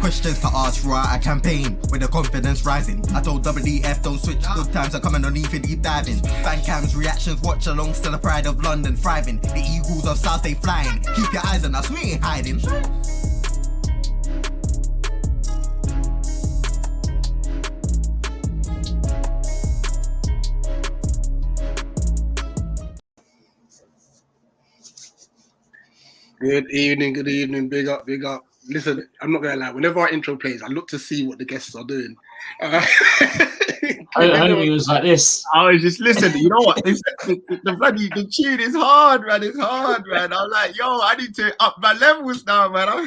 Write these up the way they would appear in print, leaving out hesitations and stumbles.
questions to ask RHEA, a campaign with the confidence rising. I told WDF don't switch, good times are coming on even deep diving. Fan cams, reactions, watch along, still the pride of London thriving. The Eagles of South, they flying. Keep your eyes on us, we ain't hiding. Good evening, big up. Listen, I'm not gonna lie, whenever our intro plays, I look to see what the guests are doing. Homie was like this. I was just listening. You know what? The tune is hard, man. It's hard, man. I'm like, yo, I need to up my levels now, man.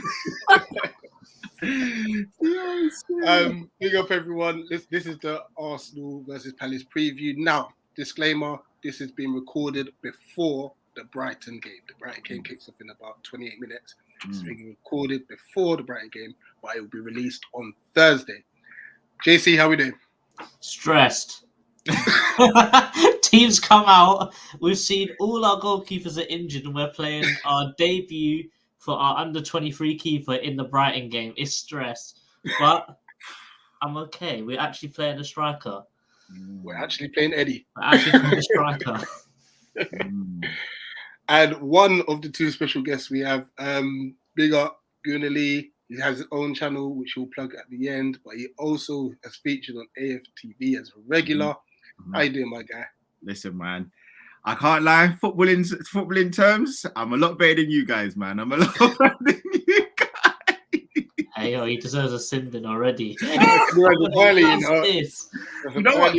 Big up everyone. This is the Arsenal versus Palace preview. Now, disclaimer: this has been recorded before the Brighton game. The Brighton game kicks off in about 28 minutes. It's being recorded before the Brighton game, but it will be released on Thursday. JC, how we doing? Stressed. Teams come out. We've seen all our goalkeepers are injured, and we're playing our debut for our under-23 keeper in the Brighton game. It's stress, but I'm okay. We're actually playing a striker. We're actually playing Eddie. We're actually playing a striker. And one of the two special guests we have, big up Gunali. He has his own channel, which he'll plug at the end, but he also has featured on AFTV as a regular. How you doing, my guy? Listen, man, I can't lie. Footballing terms, I'm a lot better than you guys, man. I'm a lot better than you guys. Hey, yo, he deserves a Simbin already. You know what?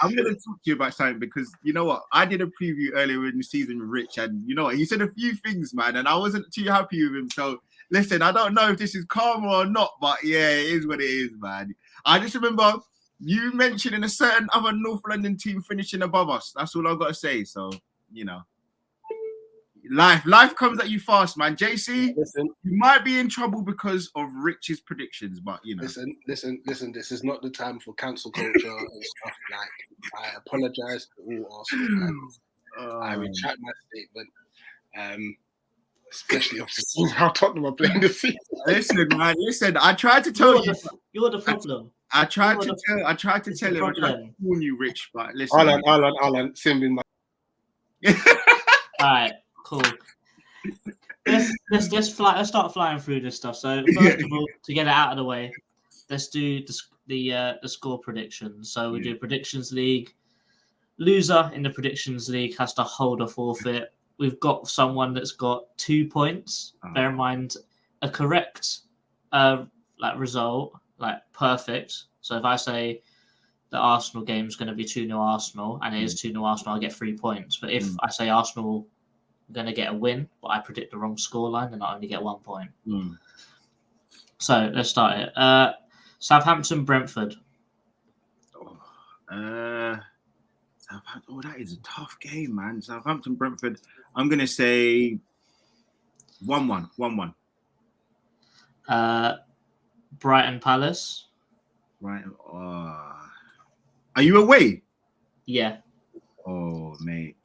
I'm going to talk to you about something because you know what? I did a preview earlier in the season with Rich, and you know what? He said a few things, man, and I wasn't too happy with him. So, listen, I don't know if this is karma or not, but yeah, it is what it is, man. I just remember you mentioning a certain other North London team finishing above us. That's all I've got to say. So, you know. Life comes at you fast, man. JC, listen, you might be in trouble because of Rich's predictions, but you know. Listen. This is not the time for cancel culture and stuff. Like, I apologize to all Arsenal fans. I retract my statement. Especially after seeing how Tottenham are playing this season. Listen, man. Listen, I tried to tell you. You're the problem. I tried to tell him. I tried to warn you, Rich, but listen. Alan, Simbin, my. All right. Cool. Let's start flying through this stuff. So first of all, to get it out of the way, let's do the score predictions. So we do predictions league. Loser in the predictions league has to hold a forfeit. We've got someone that's got 2 points. Bear in mind, a correct result, like perfect. So if I say the Arsenal game is going to be 2-0 Arsenal, and it is 2-0 Arsenal, I get 3 points. But if I say Arsenal going to get a win, but I predict the wrong scoreline, then I only get 1 point. So let's start it. Southampton, Brentford. Southampton. Oh, that is a tough game, man. Southampton, Brentford. I'm going to say 1-1. 1-1. Brighton, Palace. Right. Are you away? Yeah. Oh, mate.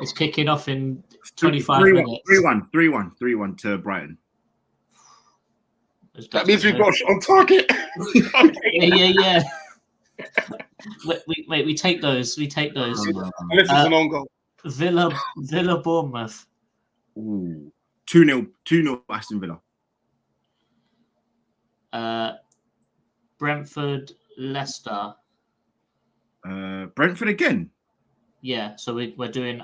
It's kicking off in 25 minutes. 3-1 to Brighton. That means we've got on target. Yeah. Wait, we take those. Unless it's an on goal. Villa, Bournemouth. Ooh. 2-0 Aston Villa. Brentford, Leicester. Brentford again? Yeah, so we're doing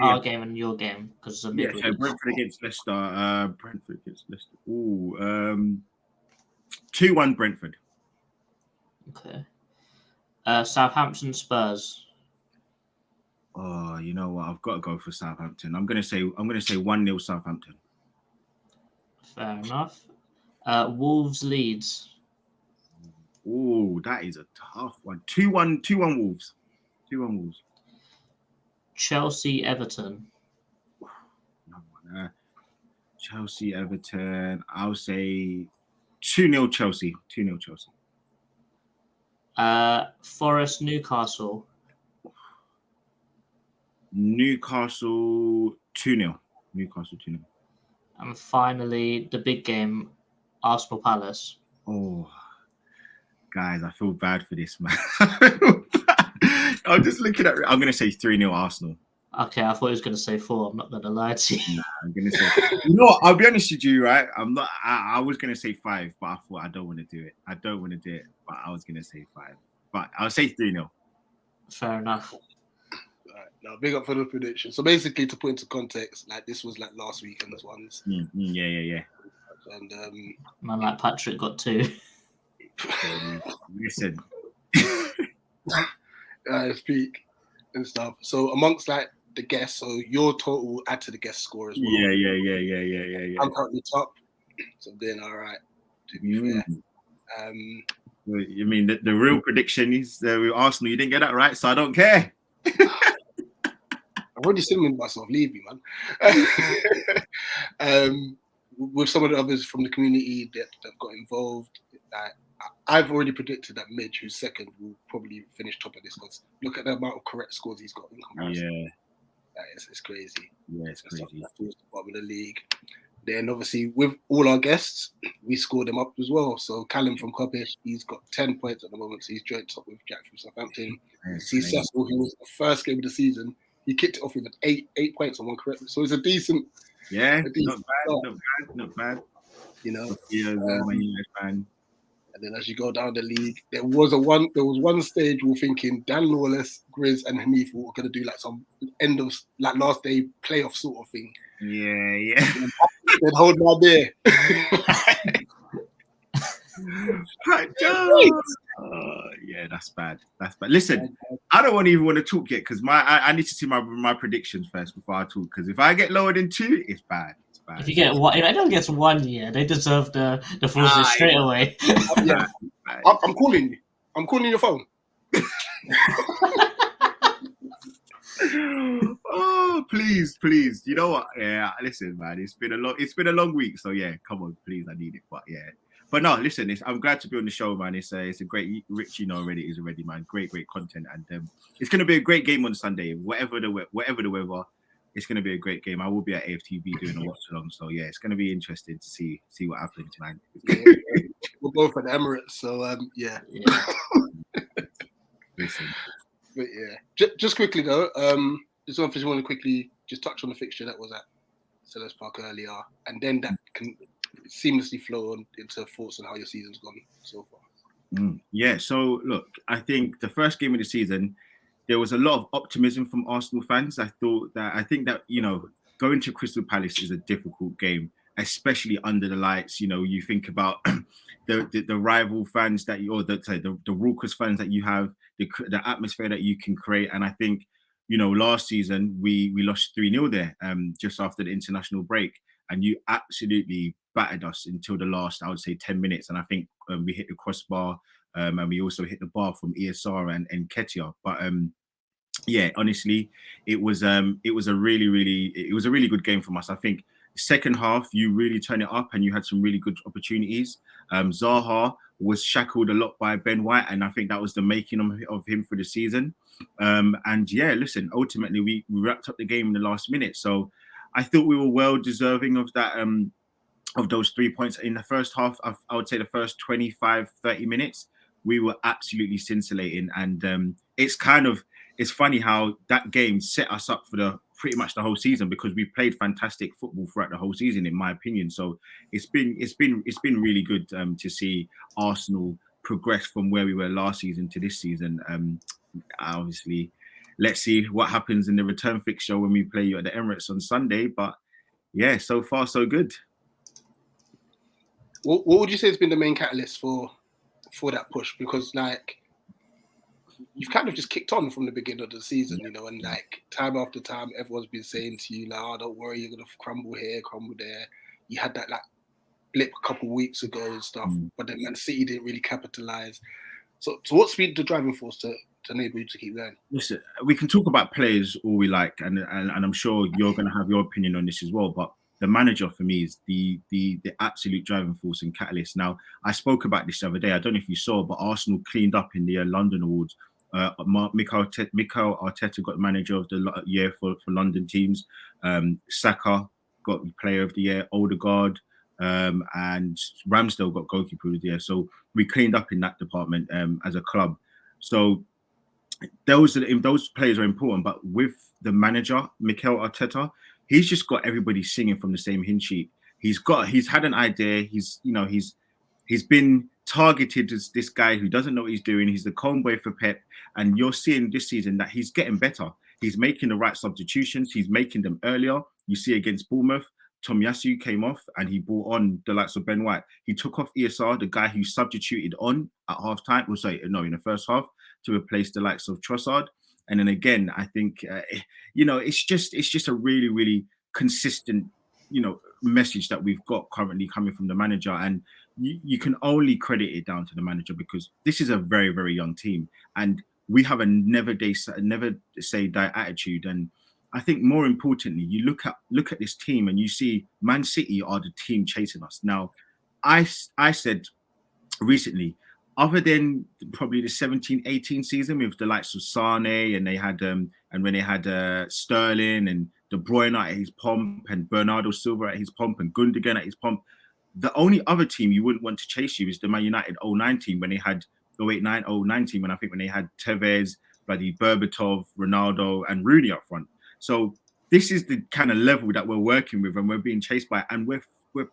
our game and your game because it's a midweek. So Brentford against Leicester. Brentford against Leicester. Ooh, 2-1 Brentford. Okay. Southampton, Spurs. Oh, you know what? I've got to go for Southampton. I'm gonna say 1-0 Southampton. Fair enough. Wolves, Leeds. Ooh, that is a tough one. 2-1 Wolves. 2-1 Wolves. Chelsea, Everton. Chelsea, Everton. I'll say 2-0 Chelsea. 2-0 Chelsea. Forest, Newcastle. Newcastle 2-0. Newcastle 2-0. And finally, the big game, Arsenal Palace. Oh, guys, I feel bad for this, man. I'm just looking at. I'm gonna say 3-0 Arsenal. Okay, I thought he was going to say 4. I'm not going to lie to you. Nah, I'm gonna say. You know what? I'll be honest with you, right? I'm not. I was gonna say 5, but I thought I don't want to do it. I don't want to do it, but I was gonna say 5. But I'll say 3-0. Fair enough. Right, now, big up for the prediction. So basically, to put into context, like this was like last weekend's ones, Yeah. and Man like Patrick got 2. Listen. peak and stuff. So amongst like the guests, so your total will add to the guest score as well. Yeah. I'm currently top, so I'm doing all right. To be fair, you mean the real prediction is with Arsenal? You didn't get that right, so I don't care. I've already seen myself leave me, man. With some of the others from the community that got involved, I've already predicted that Midge, who's second, will probably finish top of this because look at the amount of correct scores he's got in comparison. Yeah, it's crazy. Yeah, it's crazy. Towards the bottom of the league. Then obviously with all our guests, we scored them up as well. So Callum from Coppish, he's got 10 points at the moment, so he's joint top with Jack from Southampton. See Cecil, who was the first game of the season, he kicked it off with 8 points on one correct. So it's a decent. Yeah, not bad. You know, fan. And then as you go down the league, there was one stage we were thinking Dan Lawless, Grizz, and Hanif were going to do like some end of like last day playoff sort of thing. Yeah. Then hold my beer. Yeah, that's bad. Listen, I don't even want to talk yet because I need to see my predictions first before I talk. Because if I get lower than 2, it's bad. If you get one, if anyone gets 1 year, they deserve the full straight away. Yeah. I'm calling you. I'm calling your phone. Oh, please. You know what? Yeah, listen, man. It's been a long week. So yeah, come on, please. I need it. But yeah. But no, listen, I'm glad to be on the show, man. It's a great, Rich, already is already, man. Great content. And it's going to be a great game on Sunday. Whatever the weather, it's going to be a great game. I will be at AFTV doing a watch along. So yeah, it's going to be interesting to see what happens, man. We're both at Emirates. So yeah. Listen. But yeah, just quickly though, just want to quickly just touch on the fixture that was at Sellers Park earlier, and then that can seamlessly flow on into thoughts on how your season's gone so far. Yeah, so look, I think the first game of the season, there was a lot of optimism from Arsenal fans. I think that going to Crystal Palace is a difficult game, especially under the lights. You think about the rival fans that the raucous fans that you have, the atmosphere that you can create. And I think, last season we lost 3-0 there, just after the international break, and you absolutely battered us until the last, I would say, 10 minutes. And I think we hit the crossbar, and we also hit the bar from ESR and Ketia. But yeah, honestly, it was a really good game from us. I think second half, you really turned it up and you had some really good opportunities. Zaha was shackled a lot by Ben White, and I think that was the making of him for the season. And yeah, listen, ultimately we wrapped up the game in the last minute. So I thought we were well deserving of that, of those 3 points in the first half. I would say the first 25, 30 minutes, we were absolutely scintillating. And it's funny how that game set us up for pretty much the whole season, because we played fantastic football throughout the whole season, in my opinion. So it's been really good to see Arsenal progress from where we were last season to this season. Obviously, let's see what happens in the return fixture when we play you at the Emirates on Sunday. But yeah, so far so good. What would you say has been the main catalyst for that push? Because you've kind of just kicked on from the beginning of the season, and time after time, everyone's been saying to you, don't worry, you're gonna crumble here, crumble there. You had that blip a couple of weeks ago and stuff, but then Man City didn't really capitalize. So what's been the driving force to enable you to keep going? Listen, we can talk about players all we like, and I'm sure you're going to have your opinion on this as well, but the manager for me is the absolute driving force and catalyst. Now, I spoke about this the other day. I don't know if you saw, but Arsenal cleaned up in the London Awards. Mikel Arteta got manager of the year for London teams. Saka got player of the year. Odegaard and Ramsdale got goalkeeper of the year. So we cleaned up in that department as a club. So those players are important. But with the manager, Mikel Arteta, he's just got everybody singing from the same hymn sheet. He's had an idea. He's been targeted as this guy who doesn't know what he's doing. He's the convoy for Pep, and you're seeing this season that he's getting better. He's making the right substitutions. He's making them earlier. You see against Bournemouth, Tomiyasu came off and he brought on the likes of Ben White. He took off ESR, the guy who substituted on at half-time, in the first half, to replace the likes of Trossard. And then again, I think, it's just a really, really consistent, message that we've got currently coming from the manager. And you can only credit it down to the manager, because this is a very, very young team. And we have a never say die attitude. And I think more importantly, you look at this team and you see Man City are the team chasing us. Now, I said recently, other than probably the 17-18 season with the likes of Sane, and they had when they had Sterling and De Bruyne at his pomp, and Bernardo Silva at his pomp, and Gundogan at his pomp, the only other team you wouldn't want to chase you is the Man United 09 team, when they had 09 team, and I think when they had Tevez, bloody Berbatov, Ronaldo, and Rooney up front. So this is the kind of level that we're working with, and we're being chased by, and we're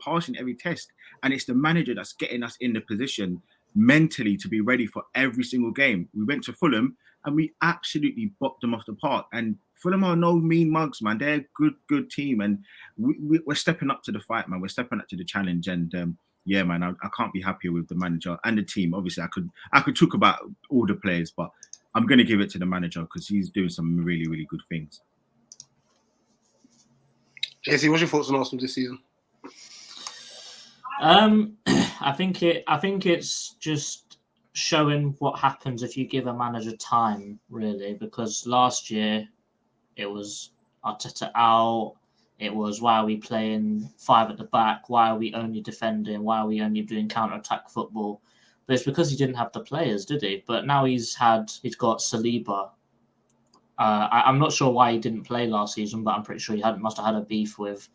passing every test. And it's the manager that's getting us in the position mentally to be ready for every single game. We went to Fulham and we absolutely bopped them off the park. And Fulham are no mean mugs, man. They're a good team, and we're stepping up to the fight, man. We're stepping up to the challenge, and yeah, man, I can't be happier with the manager and the team. Obviously, I could talk about all the players, but I'm going to give it to the manager because he's doing some really, really good things. JC, what's your thoughts on Arsenal this season? I think it's just showing what happens if you give a manager time, really, because last year it was Arteta out. It was, why are we playing 5 at the back? Why are we only defending? Why are we only doing counter-attack football? But it's because he didn't have the players, did he? But now he's got Saliba. I'm not sure why he didn't play last season, but I'm pretty sure he must have had a beef with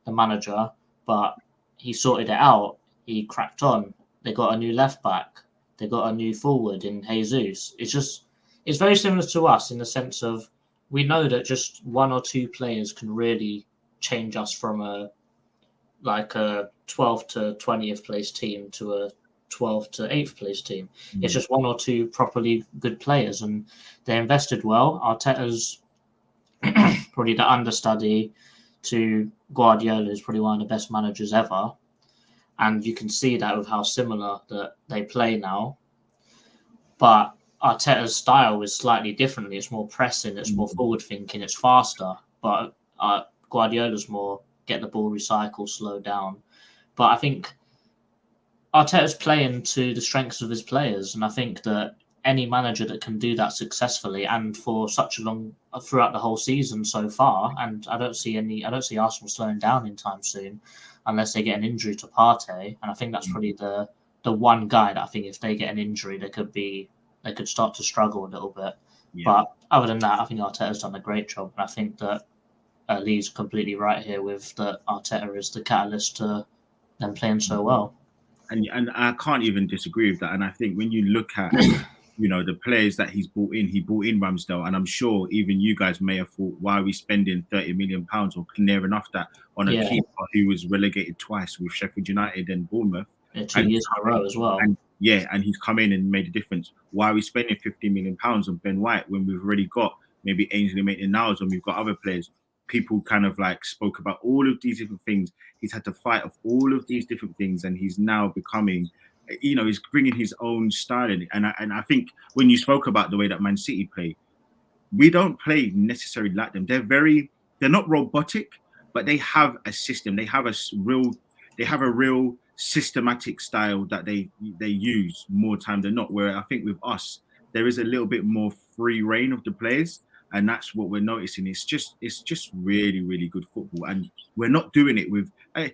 the manager. But he sorted it out. He cracked on. They got a new left back. They got a new forward in Jesus. It's very similar to us in the sense of, we know that just 1 or 2 players can really change us from a 12th to 20th place team to a 12th to 8th place team. Mm-hmm. It's just 1 or 2 properly good players, and they invested well. Arteta's probably the understudy to Guardiola, is probably one of the best managers ever. And you can see that with how similar that they play now. But Arteta's style is slightly differently. It's more pressing, it's more forward thinking, it's faster. But Guardiola's more get the ball, recycle, slow down. But I think Arteta's playing to the strengths of his players, and I think that any manager that can do that successfully and for such a long throughout the whole season so far, and I don't see Arsenal slowing down in time soon, unless they get an injury to Partey, and I think that's probably the one guy that I think if they get an injury, they could start to struggle a little bit. Yeah. But other than that, I think Arteta's done a great job, and I think that Lee's completely right here with that Arteta is the catalyst to them playing so well. And I can't even disagree with that. And I think when you look at the players that he brought in Ramsdale, and I'm sure even you guys may have thought, why are we spending £30 million or near enough that on a keeper who was relegated twice with Sheffield United and Bournemouth? 2 years in a row as well. And he's come in and made a difference. Why are we spending £50 million on Ben White when we've already got maybe Ainsley Maitland-Niles and we've got other players? People kind of spoke about all of these different things. He's had to fight off all of these different things, and he's now becoming, he's bringing his own style in. And I think when you spoke about the way that Man City play, we don't play necessarily like them. They're not robotic, but they have a system. They have a real systematic style that they use more time than not. Where I think with us, there is a little bit more free reign of the players. And that's what we're noticing. It's just really, really good football. And we're not doing it with, I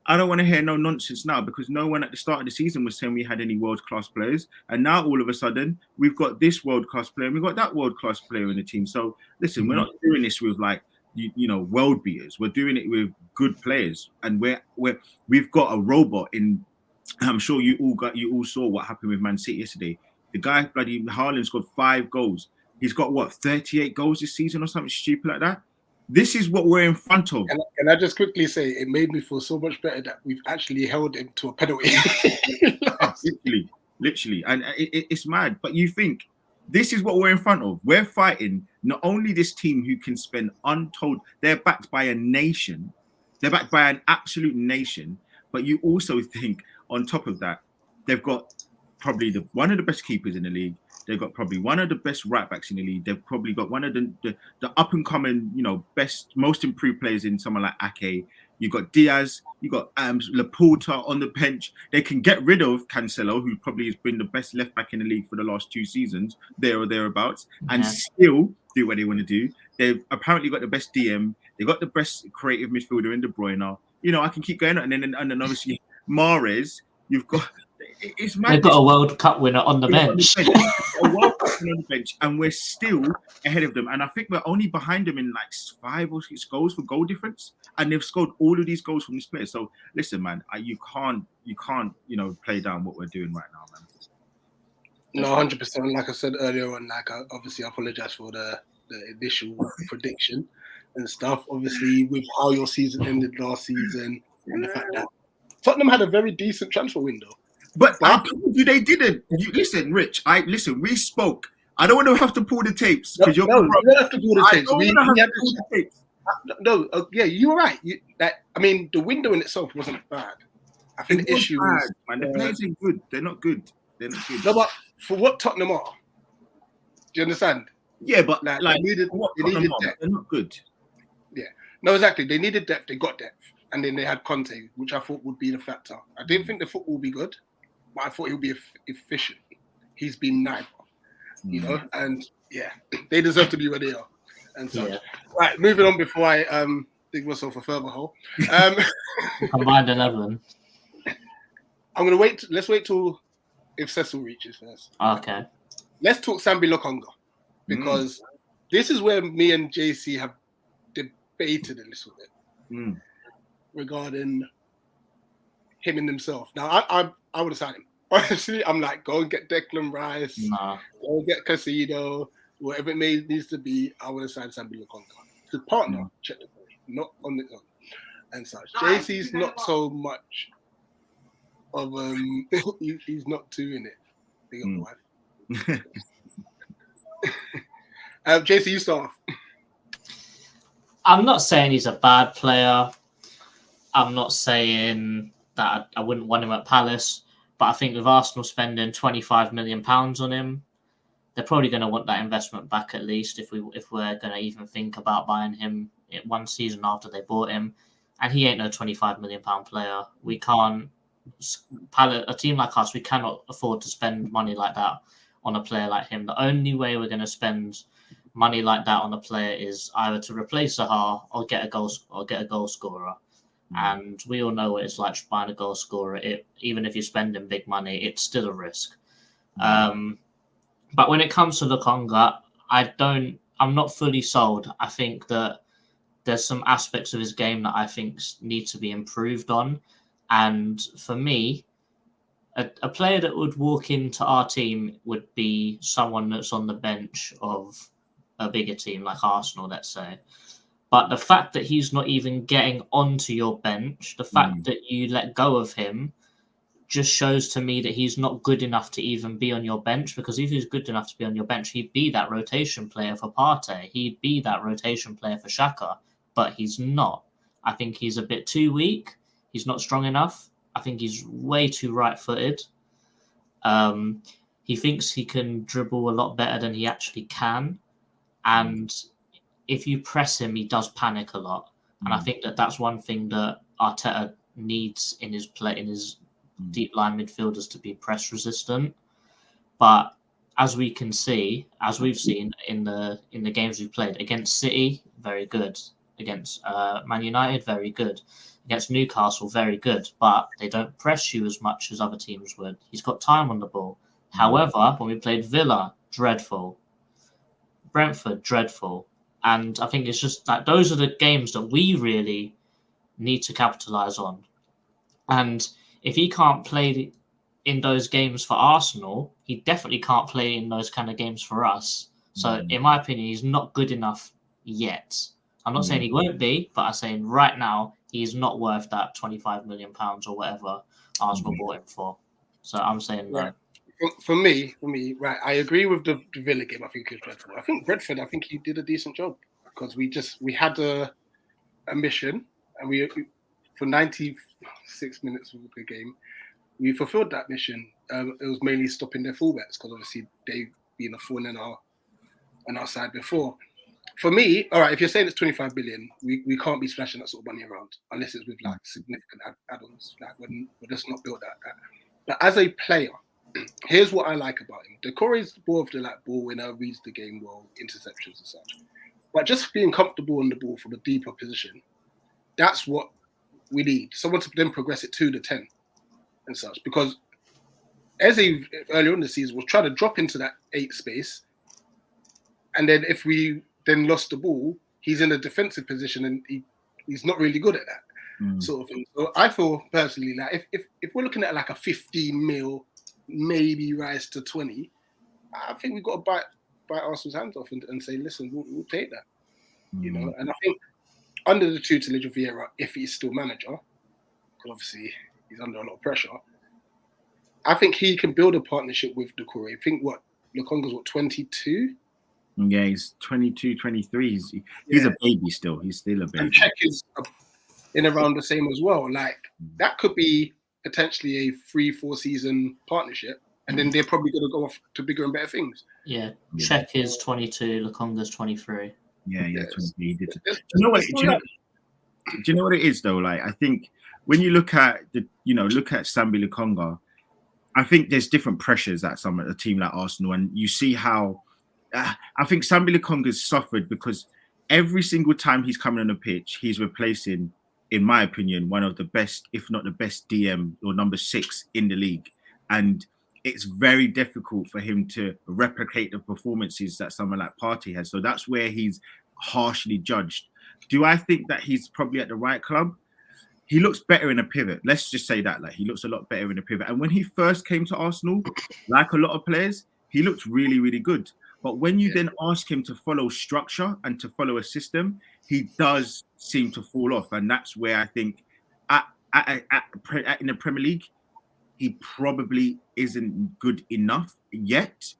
don't want to hear no nonsense now, because no one at the start of the season was saying we had any world-class players. And now all of a sudden we've got this world-class player and we've got that world-class player in the team. So listen, we're not doing this with you know, world beaters. We're doing it with good players, and we've got a robot in. I'm sure you all saw what happened with Man City yesterday. The guy, bloody Haaland, scored 5 goals. He's got what, 38 goals this season or something stupid like that. This is what we're in front of. Can I just quickly say, it made me feel so much better that we've actually held him to a penalty. literally, and it's mad. But you think this is what we're in front of? We're fighting not only this team who can spend untold. They're backed by a nation. They're backed by an absolute nation. But you also think, on top of that, they've got probably one of the best keepers in the league. They've got probably one of the best right backs in the league. They've probably got one of the up and coming, you know, most improved players in someone like Ake. You got Diaz, you got Laporta on the bench. They can get rid of Cancelo, who probably has been the best left back in the league for the last 2 seasons, there or thereabouts, and still do what they want to do. They've apparently got the best DM. They got the best creative midfielder in De Bruyne. You know, I can keep going, and then obviously Mahrez. You've got. It's mad. They've got a World Cup winner on the bench. A World Cup winner on the bench, and we're still ahead of them. And I think we're only behind them in like 5 or 6 goals for goal difference. And they've scored all of these goals from this player. So listen, man, you can't, you know, play down what we're doing right now, man. No, 100%. Like I said earlier on, like obviously I apologize for the initial prediction and stuff. Obviously, with how your season ended last season and the fact that Tottenham had a very decent transfer window. But I told you they didn't. Listen, Rich. We spoke. I don't want to have to pull the tapes because you don't have to pull the tapes. Yeah, you were right. I mean, the window in itself wasn't bad. I think the issue is, man, the players ain't good. They're not good. No, but for what Tottenham are, do you understand? Yeah, but like they needed depth. They're not good. Yeah, no, exactly. They needed depth. They got depth, and then they had Conte, which I thought would be the factor. I didn't think the football would be good, but I thought he would be efficient. He's been neither, you know, and yeah, they deserve to be where they are. And so, right, moving on before I dig myself a further hole. Combined 11. I'm gonna wait. Let's wait till if Cecil reaches first. Okay. Let's talk Sambi Lokonga, because this is where me and JC have debated a little bit regarding him and himself. Now, I would have signed him. Honestly, I'm like, go and get Declan Rice, go and get Caicedo, whatever it needs to be. I would have signed Sambi Lokonga. His partner, check the boy, not on the own and such. JC's not so much of he's not too in it. Big up wife. JC, you start off. I'm not saying he's a bad player. I'm not saying that I wouldn't want him at Palace, but I think with Arsenal spending £25 million on him, they're probably going to want that investment back at least if we're going to even think about buying him one season after they bought him. And he ain't no £25 million player. We can't. A team like us, we cannot afford to spend money like that on a player like him. The only way we're going to spend money like that on a player is either to replace Zaha or get a goal scorer. And we all know what it's like buying a goal scorer. Even if you're spending big money, it's still a risk. But when it comes to Lokonga, I'm not fully sold. I think that there's some aspects of his game that I think need to be improved on. And for me, a player that would walk into our team would be someone that's on the bench of a bigger team like Arsenal, let's say. But the fact that he's not even getting onto your bench, the fact that you let go of him, just shows to me that he's not good enough to even be on your bench. Because if he's good enough to be on your bench, he'd be that rotation player for Partey. He'd be that rotation player for Xhaka. But he's not. I think he's a bit too weak. He's not strong enough. I think he's way too right-footed. He thinks he can dribble a lot better than he actually can. And if you press him, he does panic a lot. And I think that's one thing that Arteta needs in his play, in his deep line midfielders, to be press resistant. But as we've seen in the games we've played against City, very good. Against Man United, very good. Against Newcastle, very good. But they don't press you as much as other teams would. He's got time on the ball. However, when we played Villa, dreadful. Brentford, dreadful. And I think it's just that those are the games that we really need to capitalise on. And if he can't play in those games for Arsenal, he definitely can't play in those kind of games for us. So, in my opinion, he's not good enough yet. I'm not saying he won't be, but I'm saying right now he's not worth that £25 million or whatever Arsenal bought him for. So I'm saying no. For me, right, I agree with the Villa game. I think it's dreadful. I think Brentford, I think he did a decent job because we had a mission, and we for 96 minutes of the game, we fulfilled that mission. It was mainly stopping their fullbacks because obviously they've been a thorn in our side before. For me, all right, if you're saying it's 25 billion, we can't be splashing that sort of money around unless it's with like significant add-ons. Like we're just not built that. But as a player, here's what I like about him. Decore is more of the like ball winner, reads the game well, interceptions and such. But just being comfortable on the ball from a deeper position, that's what we need. Someone to then progress it to the 10 and such. Because Eze earlier in the season was trying to drop into that 8 space, and then if we then lost the ball, he's in a defensive position and he's not really good at that sort of thing. So I feel personally like if we're looking at like a 15 mil, maybe rise to 20, I think we've got to bite Arsenal's hands off and say, listen, we'll take that. You know, and I think under the tutelage of Vieira, if he's still manager, because obviously he's under a lot of pressure, I think he can build a partnership with Decore. I think Lukonga's 22? Yeah, he's 22, 23. He's a baby still. He's still a baby. And Czech is in around the same as well. Like, that could be potentially a 3-4 season partnership, and then they're probably going to go off to bigger and better things. Yeah, Czech is 22, Lukonga's 23. Yeah, 23. Do you know what it is though? Like, I think when you look at Sambi Lukonga, I think there's different pressures at a team like Arsenal, and you see how I think Sambi Lukonga's suffered because every single time he's coming on the pitch, he's replacing, in my opinion, one of the best, if not the best DM or number 6 in the league. And it's very difficult for him to replicate the performances that someone like Partey has. So that's where he's harshly judged. Do I think that he's probably at the right club? He looks better in a pivot. Let's just say that. Like, he looks a lot better in a pivot. And when he first came to Arsenal, like a lot of players, he looked really, really good. But when you then ask him to follow structure and to follow a system, he does seem to fall off. And that's where I think in the Premier League, he probably isn't good enough yet.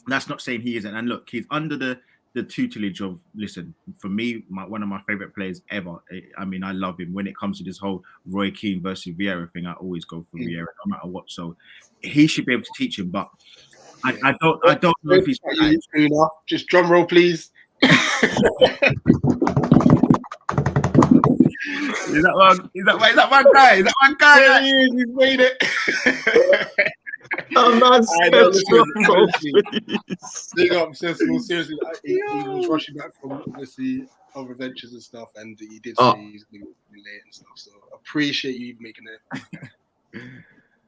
That's not saying he isn't. And look, he's under the tutelage of, listen, for me, one of my favorite players ever. I mean, I love him. When it comes to this whole Roy Keane versus Vieira thing, I always go for Vieira no matter what. So he should be able to teach him. But I don't know if he's just drum roll, please. Is that one guy? Is that one guy? Yeah, he's made it. I'm not Big up, Cecil. Seriously, he was rushing back from obviously other ventures and stuff, and he did say he's going to be late and stuff. So appreciate you making it.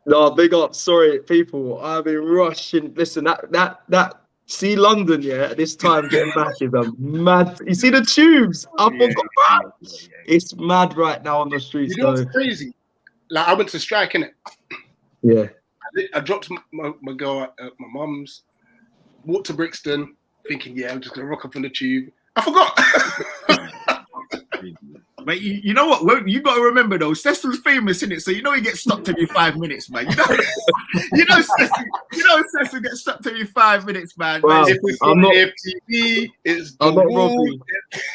No, big up. Sorry, people. I've been rushing. Listen, that. See London, yeah, at this time getting back is a mad. You see the tubes? I forgot. It's mad right now on the streets. You know what's crazy? Like, I went to Strike, innit? Yeah. I dropped my girl at my mum's, walked to Brixton, thinking, yeah, I'm just going to rock up on the tube. I forgot. But you know what? Well, you got to remember though, Cecil's famous, innit? So you know he gets stopped every 5 minutes, man. You know Cecil gets stopped every 5 minutes, man. Wow. If it's on FTV, it's I'm not Robbie.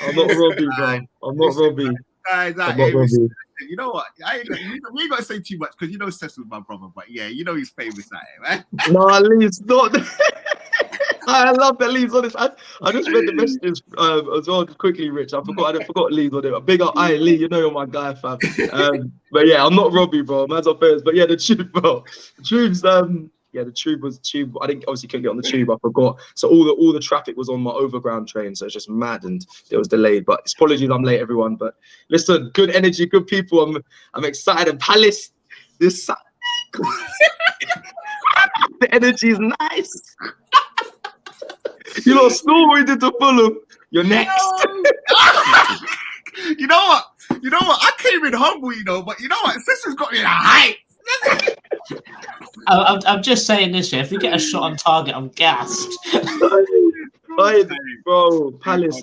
I'm not Robbie, bro. I'm not Robbie. Guys, I'm not Robbie. You know what? We ain't got to say too much because you know Cecil's my brother, but yeah, you know he's famous at it, man. No, Lee's not. I love that Lee's on this. I just read the messages as well quickly, Rich. I forgot Lee's on it. Big up, Lee. You know you're my guy, fam. But yeah, I'm not Robbie, bro. Man's on first. But yeah, the tube, bro. The tube's the tube was tube. I didn't obviously couldn't get on the tube. I forgot. So all the traffic was on my overground train. So it's just mad and it was delayed. But apologies, I'm late, everyone. But listen, good energy, good people. I'm excited. And Palace, this the energy is nice. You know, snore we did to Fulham. You're next. You know what? I came in humble, but you know what? Cecil's got me in a hype. I'm just saying this, yeah. If we get a shot on target, I'm gassed. Bro, Palace.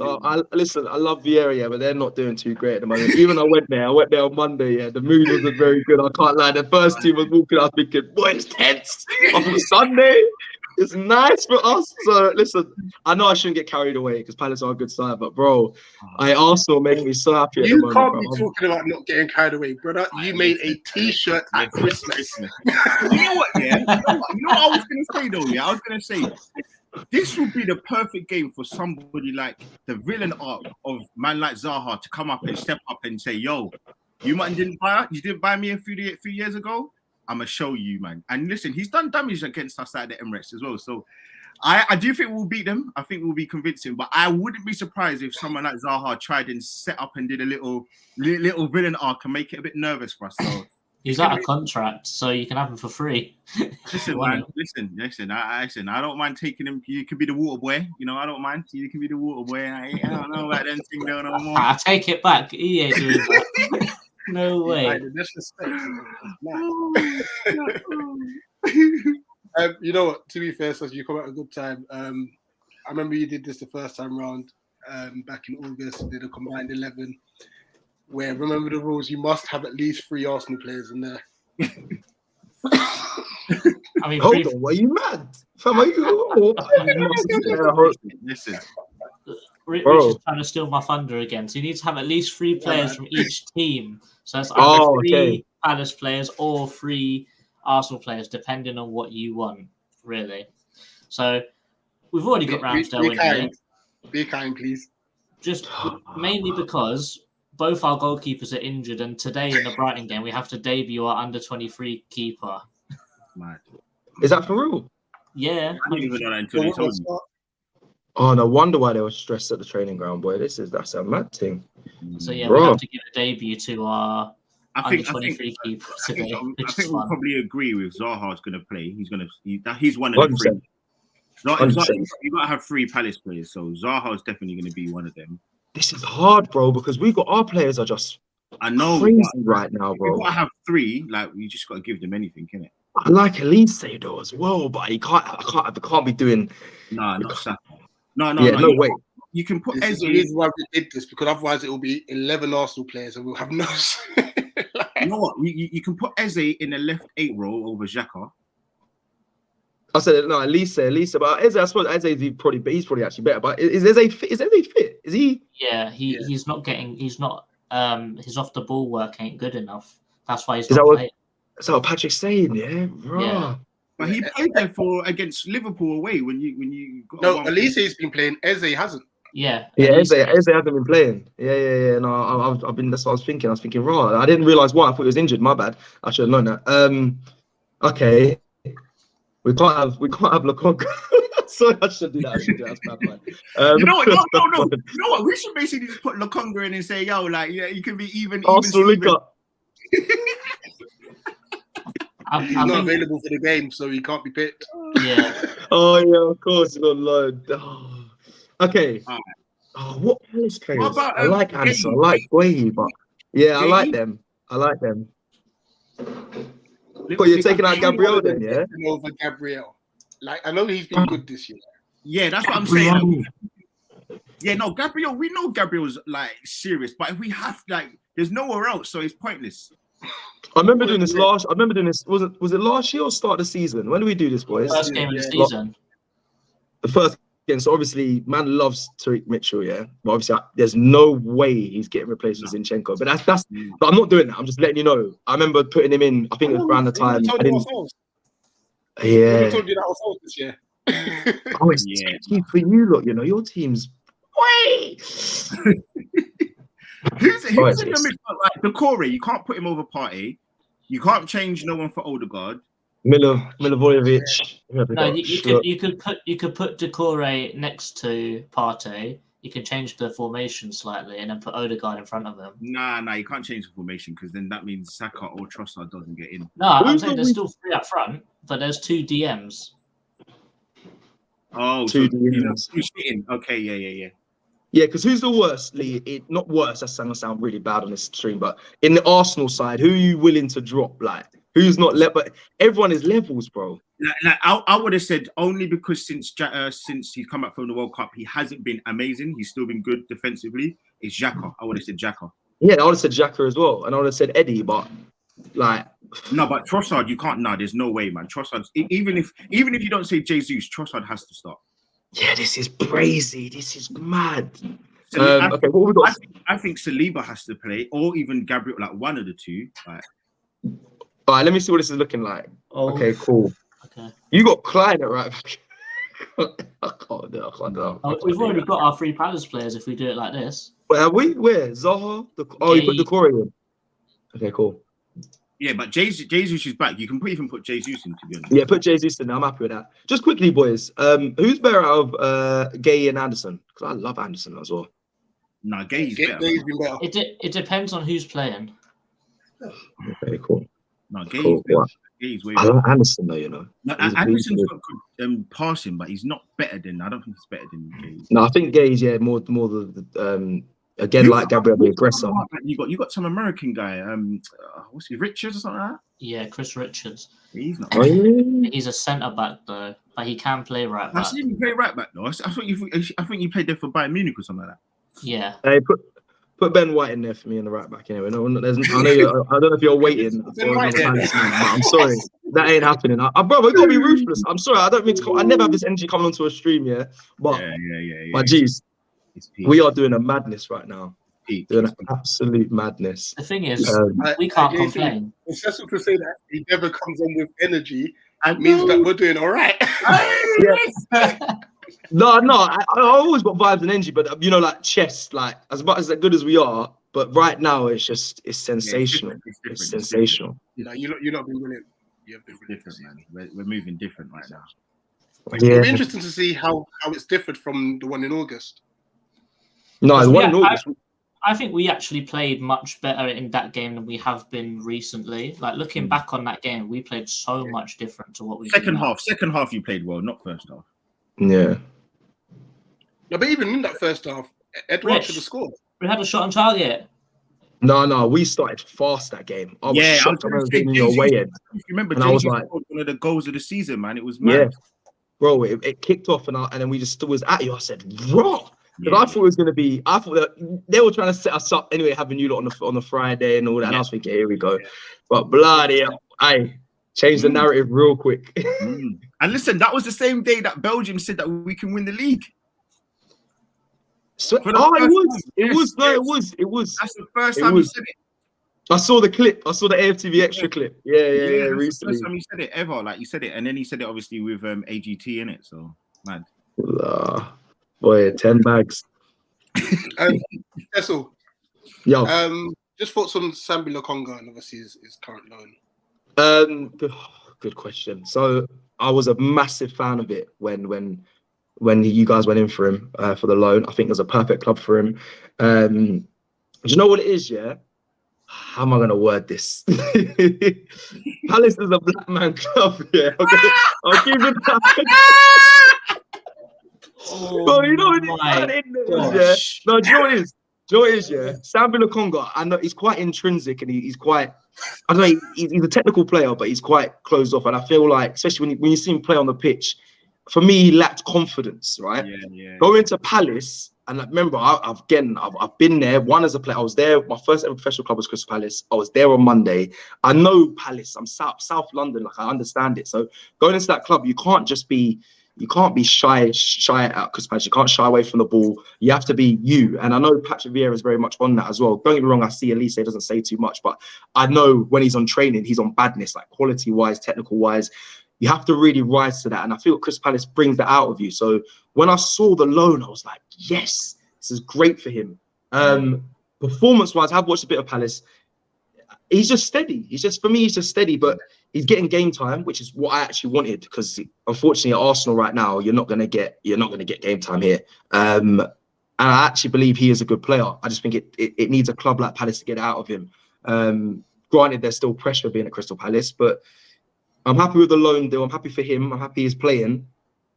Listen, I love Vieira, yeah, but they're not doing too great at the moment. Even I went there on Monday. Yeah, the mood wasn't very good. I can't lie. The first team was walking out thinking, boy, it's tense on Sunday. It's nice for us. So listen, I know I shouldn't get carried away because Palace are a good side, but bro, Arsenal make me so happy at the moment. You can't bro. be talking about not getting carried away, brother. You made a T-shirt at Christmas. You know what? Yeah. You know what I was gonna say though. Yeah, I was gonna say this would be the perfect game for somebody like the villain arc of man like Zaha to come up and step up and say, "Yo, you didn't buy me a few years ago. I'm gonna show you, man." And listen, he's done damage against us at the Emirates as well. So I do think we'll beat them. I think we'll be convincing, but I wouldn't be surprised if someone like Zaha tried and set up and did a little villain arc and make it a bit nervous for us. So he's out of contract, so you can have him for free. Listen, man. Listen. I don't mind taking him. You could be the water boy. I don't mind. You can be the water boy. I don't know about them thing there no more. I take it back. He ain't doing that. No way. You know what? To be fair, so you come at a good time. I remember you did this the first time round back in August. You did a combined 11. Where remember the rules? You must have at least 3 Arsenal players in there. I mean, hold on, are you mad? Fam, are you? Listen. Rich is trying to steal my thunder again. So you need to have at least 3 players from each team. So that's either 3 Palace players or 3 Arsenal players, depending on what you want, really. So we've already got Ramsdale in here. Be kind, please. Just mainly because both our goalkeepers are injured, and today in the Brighton game we have to debut our under-23 keeper. Mad. Is that for real? Yeah. I didn't even know that until you told me. Oh, no wonder why they were stressed at the training ground, boy. That's a mad thing. So yeah, Bro. we have to give a debut to our under-23 keeper today. I think we'll probably agree with Zaha's going to play. He's one of the 3. You got to have 3 Palace players, so Zaha's definitely going to be one of them. This is hard, bro, because our players are just crazy right now, bro. You got to have 3. Like, you just got to give them anything, innit? I like Elise though as well, but I can't be doing. No, not Saka. No, way. You can put Eze. The reason why we did this because otherwise it will be 11 Arsenal players and we'll have no. You know what? You can put Eze in the left 8 role over Xhaka. I said no, Elise, but Eze, I suppose he's probably actually better. But is Eze fit? Is he? Yeah, he's not getting. He's not. His off the ball work ain't good enough. That's why he's not playing. Is that what Patrick's saying? Yeah, bro. Yeah. But he played there against Liverpool away when you. No, Elise's been playing. Eze hasn't. Yeah. Eze hasn't been playing. Yeah. No, I've been. That's what I was thinking. Raw. I didn't realize why. I thought he was injured. My bad. I should have known that. Okay. We can't have Lukaku. Sorry, I should do that. That's bad, man. You know what? No. You know what? We should basically just put Lukaku in and say, yo, like, yeah, you can be even. Arsenal link up. He's not available for the game, so he can't be picked. Yeah. Oh yeah, of course he's on loan. Oh. Okay. Oh, what Palace players? I like Anderson. I like Guehi, but yeah, I like them. But you're taking out Gabriel then, yeah? Over Gabriel. Like, I know he's been good this year. Yeah, that's what I'm saying. Yeah, no, Gabriel, we know Gabriel's like serious, but if we have there's nowhere else, so it's pointless. I remember doing this. Was it last year or start of the season? When did we do this, boys? First game of the season. The first game. So obviously, man loves Tariq Mitchell, yeah. But obviously, there's no way he's getting replaced with Zinchenko. But that's. But I'm not doing that. I'm just letting you know. I remember putting him in. I think it was around the time. We told you that ourselves this year. Oh, it's tricky for you, look. You know your team's. Wait. Who's in the middle? Like Decore, you can't put him over Partey. You can't change no one for Odegaard. Milivojevic. No, you could put Decore next to Partey. You can change the formation slightly and then put Odegaard in front of him. Nah, you can't change the formation because then that means Saka or Trossard doesn't get in. No, I'm saying there's still 3 up front, but there's 2 DMs. Oh, 2 DMs. Okay, yeah. Yeah, because who's the worst, Lee? Not worse, that's gonna sound really bad on this stream, but in the Arsenal side, who are you willing to drop? Like, who's not but everyone is levels, bro. I would have said only because since he's come back from the World Cup, he hasn't been amazing. He's still been good defensively. It's Xhaka. I would have said Xhaka. Yeah, I would have said Xhaka as well, and I would have said Eddie, but like, no, but Trossard, you can't. No, there's no way, man. Trossard, even if you don't say Jesus, Trossard has to start. Yeah, this is crazy. This is mad. Okay, what we got? I think Saliba has to play, or even Gabriel, like one of the two. Like, all right, let me see what this is looking like. Oh. Okay, cool. Okay. You got Klein at right back. I can't do it. We've already got our 3 Palace players if we do it like this. Where have we? Where? Zaha? You put the Corey in. Okay, cool. Yeah, but Jesus is back. You can even put Jesus in, to be honest. Yeah, put Jesus in. I'm happy with that. Just quickly, boys. Who's better out of Gay and Anderson? Because I love Anderson as well. No, Gay's better. Gay's been better. It depends on who's playing. Okay, cool. No, Gay's cool. better. Gay's way I better. like Anderson though, you know. No, Anderson's got good passing, but he's not better than. I don't think he's better than Gay. No, I think Gay's more the again, like Gabriel, the aggressor. You got some American guy. What's he, Richards or something like that? Yeah, Chris Richards. He's not. He's a centre back though, but he can play right back. I've seen him play right back though. I think you played there for Bayern Munich or something like that. Yeah. Hey, put Ben White in there for me in the right back anyway. No, I don't know if you're waiting. I'm sorry, that ain't happening. Bro, we gotta be ruthless. I'm sorry, I don't mean to. I never have this energy coming onto a stream, yeah. But my G's. We are doing a madness right now. Doing an absolute madness. The thing is, we can't complain. For Cecil to say that he never comes on with energy means that we're doing all right. No, I always got vibes and energy, but you know, like chess, like as much as good as we are, but right now it's sensational. It's sensational. You know, you're not being brilliant. You have been different, man. We're moving different right now. It'll be interesting to see how it's differed from the one in August. No, the one in August. I think we actually played much better in that game than we have been recently. Like looking back on that game, we played so much different to what we second half you played well, not first half. Yeah. No, but even in that first half, Edward should have scored. We had a shot on target. No, we started fast that game. I was shocked when I was getting your way in. Remember, and I was like, one of the goals of the season, man. It was mad. Yeah, bro, it kicked off and then we just was at you. I said, raw. Because I thought it was going to be, I thought that they were trying to set us up anyway, having you lot on the Friday and all that. And I was thinking, here we go. But bloody hell, I changed the narrative real quick. And listen, that was the same day that Belgium said that we can win the league. So, it was. That's the first time you said it. I saw the clip. I saw the AFTV extra clip. Yeah, recently. That's the first time you said it ever. Like you said it, and then he said it obviously with AGT in it. So, man. Boy, 10 bags. Cecil. Yo. Just thoughts on Sambi Lokonga and obviously his current loan. Good question. So I was a massive fan of it when you guys went in for him for the loan. I think it was a perfect club for him. Do you know what it is? Yeah. How am I gonna word this? Palace is a black man club. Yeah. Okay. I'll give it that. Well, you know what it is, yeah. No, do you know what it is? Do you know what it is, yeah? Sambi Lokonga, I know he's quite intrinsic and he's quite, I don't know, he's a technical player, but he's quite closed off. And I feel like, especially when you see him play on the pitch, for me, he lacked confidence, right? Yeah. Going to Palace, and remember, I've been there. One as a player, I was there. My first ever professional club was Crystal Palace. I was there on Monday. I know Palace. I'm South London. Like I understand it. So going into that club, you can't be shy at Crystal Palace. You can't shy away from the ball. You have to be you. And I know Patrick Vieira is very much on that as well. Don't get me wrong. I see Elise doesn't say too much, but I know when he's on training, he's on badness, like quality wise, technical wise. You have to really rise to that. And I feel Crystal Palace brings that out of you. So when I saw the loan, I was like, yes, this is great for him. Performance-wise, I've watched a bit of Palace. He's just steady. He's just steady, but he's getting game time, which is what I actually wanted. Because unfortunately, at Arsenal right now, you're not gonna get game time here. And I actually believe he is a good player. I just think it needs a club like Palace to get it out of him. Granted, there's still pressure being at Crystal Palace, but I'm happy with the loan deal. I'm happy for him. I'm happy he's playing.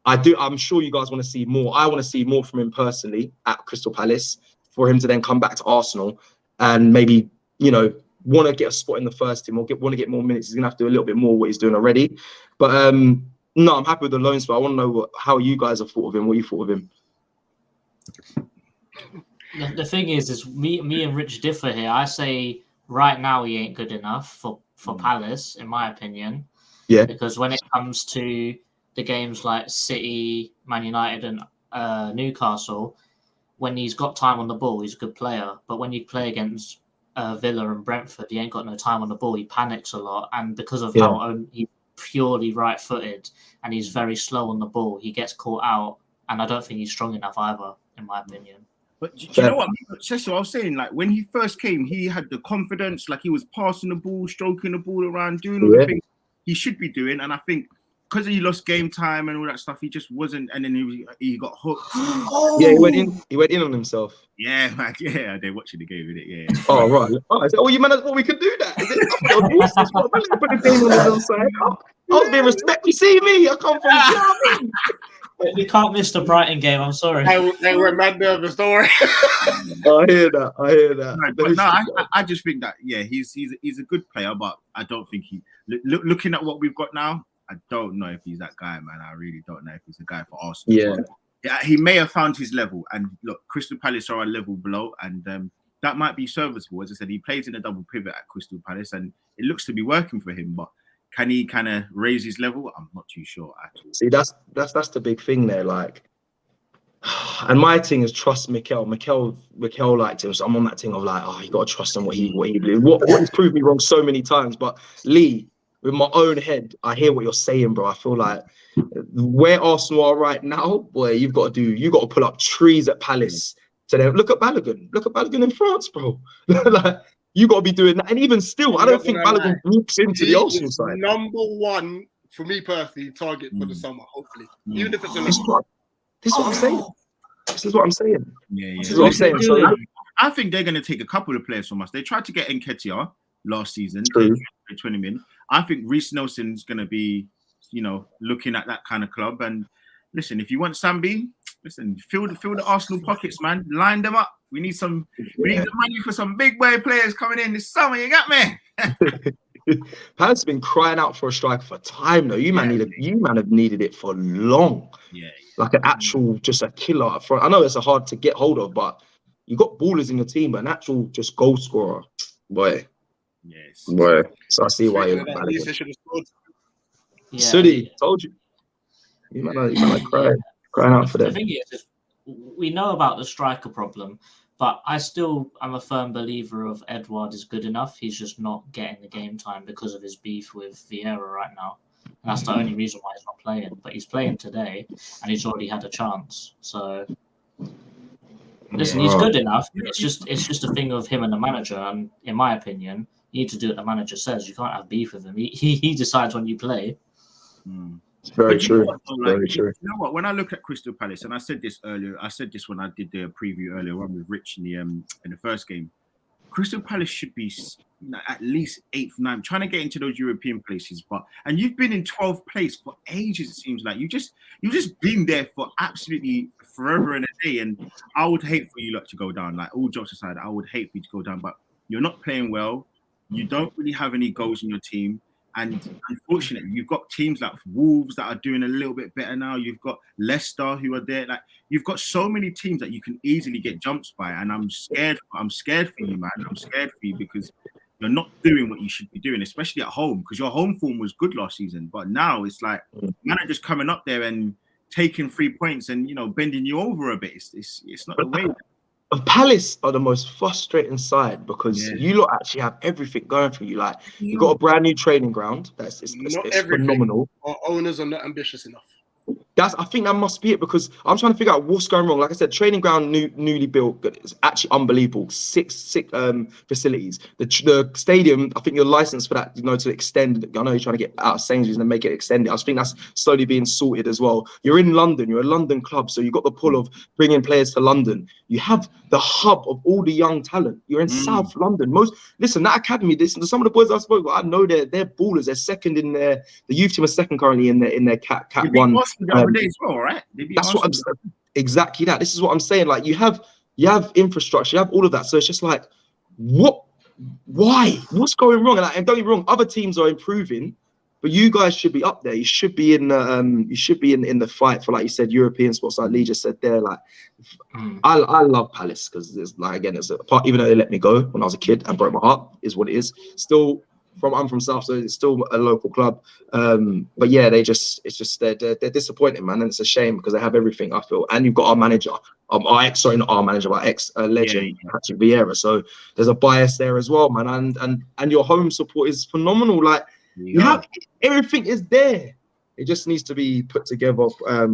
I'm sure you guys want to see more. I want to see more from him personally at Crystal Palace for him to then come back to Arsenal and maybe, you know, want to get a spot in the first team or want to get more minutes. He's going to have to do a little bit more what he's doing already. But no, I'm happy with the loan spot. I want to know how you guys have thought of him, what you thought of him. The thing is me and Rich differ here. I say right now he ain't good enough for Palace, in my opinion. Yeah. Because when it comes to the games like City, Man United, and Newcastle, when he's got time on the ball, he's a good player. But when you play against Villa and Brentford, he ain't got no time on the ball. He panics a lot, and because of how he's purely right-footed and he's very slow on the ball, he gets caught out. And I don't think he's strong enough either, in my opinion. But do you know what, Cecil, I was saying, like, when he first came, he had the confidence, like he was passing the ball, stroking the ball around, doing all the things he should be doing. And I think because he lost game time and all that stuff, he just wasn't. And then he got hooked. Yeah, he went in on himself. Yeah, man. Yeah, they're watching the game with it. Yeah. Oh, right. Oh, is that all you man? Well, we could do that. Is it? I put the game on his own side. I was being respectful. You see me? I come from. You know what I mean? We can't miss the Brighton game. I'm sorry. They were mad nervous. Don't worry. I hear that. No, but no, I just think that he's a good player, but I don't think looking at what we've got now, I don't know if he's that guy, man. I really don't know if he's the guy for Arsenal. Yeah, he may have found his level, and look, Crystal Palace are a level below, and that might be serviceable. As I said, he plays in a double pivot at Crystal Palace, and it looks to be working for him, but can he kind of raise his level? I'm not too sure at all. See, that's the big thing there. Like, and my thing is trust Mikel. Mikel liked him, so I'm on that thing of like, oh, you got to trust him what he believes. What he's proved me wrong so many times. But Lee, with my own head, I hear what you're saying, bro. I feel like where Arsenal are right now, boy, you got to pull up trees at Palace. So then look at Balogun. Look at Balogun in France, bro. Like, you got to be doing that. And even still, I don't think Balogun walks into the Arsenal side. Number one, for me personally, target for the summer, hopefully. Even if it's a This is what I'm saying. This is what I'm saying. Yeah. This is what I'm saying. So I think they're going to take a couple of players from us. They tried to get Nketiah last season. True. 20 million. I think Reece Nelson's going to be, looking at that kind of club. And listen, if you want Sambi, listen, fill the Arsenal pockets, man. Line them up. We need the money for some big boy players coming in this summer. You got me? Palace has been crying out for a striker for time though. You man have needed it for long. Yeah. Like an actual, just a killer up front. I know it's hard to get hold of, but you got ballers in your team, but an actual just goal scorer, boy. Yes. Boy. So I see why you're Sudi, told you. You might not crying out for them. The thing is, we know about the striker problem, but I still am a firm believer of Edouard is good enough. He's just not getting the game time because of his beef with Vieira right now. And that's the only reason why he's not playing. But he's playing today, and he's already had a chance. So, listen, he's good enough. It's just a thing of him and the manager. And in my opinion, you need to do what the manager says. You can't have beef with him. He decides when you play. It's very true. Very true. You know what? When I look at Crystal Palace, and I said this earlier, I said this when I did the preview earlier on with Rich in the first game. Crystal Palace should be at least 8th, 9th, trying to get into those European places. And you've been in 12th place for ages. It seems like you've just been there for absolutely forever and a day. And I would hate for you lot to go down. Like, all jokes aside, I would hate for you to go down. But you're not playing well. You don't really have any goals in your team. And unfortunately, you've got teams like Wolves that are doing a little bit better now. You've got Leicester who are there. Like, you've got so many teams that you can easily get jumps by. And I'm scared for you, man. I'm scared for you because you're not doing what you should be doing, especially at home, because your home form was good last season. But now it's like managers coming up there and taking 3 points and, bending you over a bit. It's not the way. Palace are the most frustrating side because you lot actually have everything going for you. Like, you've got a brand new training ground. It's phenomenal. Our owners are not ambitious enough. I think that must be it, because I'm trying to figure out what's going wrong. Like I said, training ground newly built, it's actually unbelievable. Six facilities. The stadium, I think you're licensed for that, to extend. I know you're trying to get out of Sainsbury's and make it extended. I think that's slowly being sorted as well. You're in London. You're a London club, so you've got the pull of bringing players to London. You have the hub of all the young talent. You're in South London. That academy. Some of the boys I spoke with, I know they're ballers. They're second in the youth team are second currently in their Cat 1 other day as well, right? They beat That's what I'm Arsenal. saying. Exactly that. This is what I'm saying. Like you have infrastructure, you have all of that. So it's just like, what? Why? What's going wrong? And don't get me wrong, other teams are improving, but you guys should be up there. You should be in you should be in the fight for, like you said, European spots. Like Lee just said there. Like I love Palace because it's like, again, it's a part, even though they let me go when I was a kid and broke my heart, is what it is. Still I'm from South, so it's still a local club. But yeah, they're disappointing, man, and it's a shame because they have everything, I feel. And you've got our manager, our ex legend, Patrick Vieira. So there's a bias there as well, man. And your home support is phenomenal. Like you have everything is there. It just needs to be put together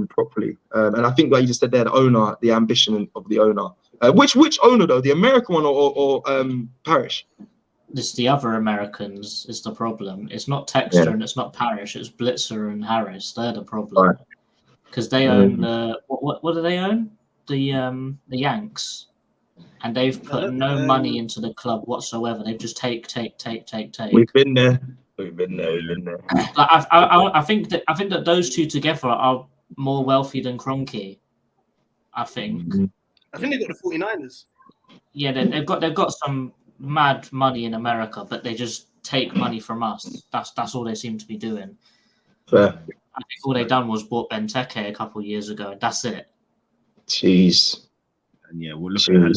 properly. And I think, like you just said there, the owner, the ambition of the owner. Which owner though? The American one or Parish? It's the other Americans is the problem. It's not Texter and it's not Parish. It's Blitzer and Harris. They're the problem because they own what do they own? The Yanks, and they've put no money into the club whatsoever. They've just take. We've been there. We've been there. Like, I think that those two together are more wealthy than Kroenke. I think. I think they got the 49ers. Yeah, they've got some mad money in America, but they just take money from us. That's all they seem to be doing. Fair. I think all they done was bought Benteke a couple of years ago, and that's it. Jeez. And yeah, we'll look at how it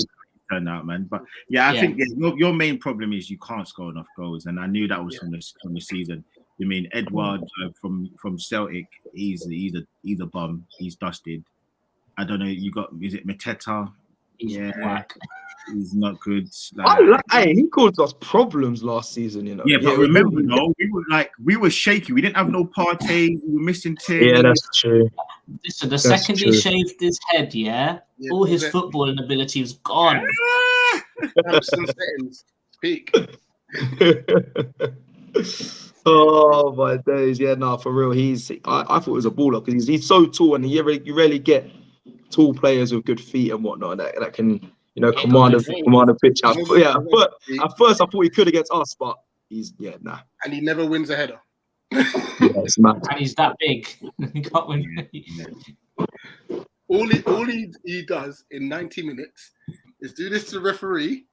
turned out, man. But yeah, I think your main problem is you can't score enough goals, and I knew that was from the season. You mean Edward from Celtic? He's a bum. He's dusted. I don't know. Is it Mateta? He's whack. He's not good. He caused us problems last season, you know. Yeah, but remember, we were shaky. We didn't have no Partey. We were missing Tim. Yeah, that's true. Listen, the second he shaved his head, all his footballing ability was gone. Speak. Oh my days, yeah, no, for real. I thought it was a baller because he's so tall, and you rarely get tall players with good feet and whatnot that can, you know, command a pitch. At first I thought he could against us, but nah. And he never wins a header. It's mad. And he's that big. He can't win. All he does in 90 minutes is do this to the referee